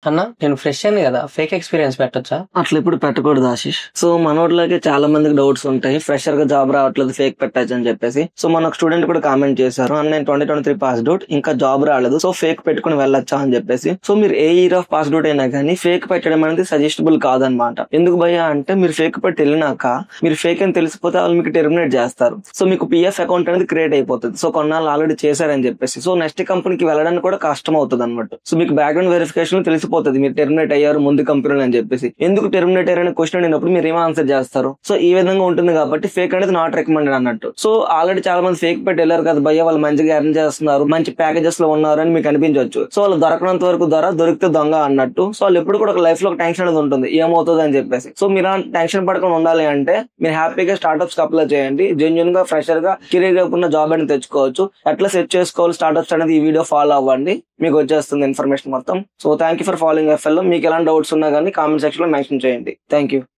అన్న నేను ఫ్రెష్ అయ్యాను కదా, ఫేక్ ఎక్స్పీరియన్స్ పెట్టొచ్చా? అట్లా ఇప్పుడు పెట్టకూడదు ఆశిష్. సో మనోట్లకి చాలా మందికి డౌట్స్ ఉంటాయి, ఫ్రెషర్ గా జాబ్ రావట్లేదు, ఫేక్ పెట్టచ్చు అని చెప్పేసి. సో మన స్టూడెంట్ కూడా కామెంట్ చేశారు, అన్న నేను 2023 పాస్ అవుట్, ఇంకా జాబ్ రాలేదు, సో ఫేక్ పెట్టుకుని వెళ్ళొచ్చా అని చెప్పేసి. సో మీరు ఏ ఇయర్ ఆఫ్ పాస్ అవుట్ అయినా కానీ ఫేక్ పెట్టడం అనేది సజెస్టబుల్ కాదనమాట. ఎందుకు భయ్యా అంటే, మీరు ఫేక్ పెట్టి వెళ్ళినాక మీరు ఫేక్ అని తెలిసిపోతే వాళ్ళు మీకు టెర్మినేట్ చేస్తారు. సో మీకు పిఎఫ్ అకౌంట్ అనేది క్రియేట్ అయిపోతుంది. సో కొన్నాళ్ళు ఆల్రెడీ చేశారని చెప్పేసి. సో నెక్స్ట్ కంపెనీకి వెళ్ళడానికి కూడా కష్టం అవుతుంది అనమాట. సో మీకు బ్యాక్గ్రౌండ్ వెరిఫికేషన్ తెలిసిపోతుంది మీరు టెర్మినేట్ అయ్యారు ముందు కంపెనీలు అని చెప్పేసి. ఎందుకు టెర్మినేట్ అయ్యారని క్వశ్చన్ అడిగినప్పుడు మీరు ఏమో ఆన్సర్ చేస్తారు. సో ఈ విధంగా ఉంటుంది కాబట్టి ఫేక్ అనేది నాట్ రికమెండెడ్ అన్నట్టు. సో ఆల్రెడీ చాలా మంది ఫేక్ పెట్టి వెళ్ళారు కదా భయ్య, వాళ్ళు మంచిగా ఎర్న్ చేస్తున్నారు, మంచి ప్యాకేజెస్ లో ఉన్నారు అని మీకు అనిపించవచ్చు. సో వాళ్ళు దొరకనంత వరకు దొరికితే దొంగ అన్నట్టు. సో వాళ్ళు ఎప్పుడు కూడా ఒక లైఫ్ లో ఒక టెన్షన్ అనేది ఉంటుంది, ఏమవుతుంది అని చెప్పేసి. సో మీరు టెన్షన్ పడకుండా ఉండాలి అంటే మీరు హ్యాపీగా స్టార్ట్అప్స్ కి అప్లై చేయండి. జెన్యున్ గా ఫ్రెషర్ గా కెరీర్ గా ఉన్న జాబ్ అనేది తెచ్చుకోవచ్చు. ఎట్లా సెట్ చేసుకోవాలి స్టార్ట్అప్స్ అనేది ఈ వీడియో ఫాలో అవ్వండి, మీకు వచ్చేస్తుంది ఇన్ఫర్మేషన్ మొత్తం. So thank you for following FL. మీకు ఎలాంటి డౌట్స్ ఉన్నా కానీ కామెంట్ సెక్షన్ లో మెన్షన్ చేయండి. Thank you.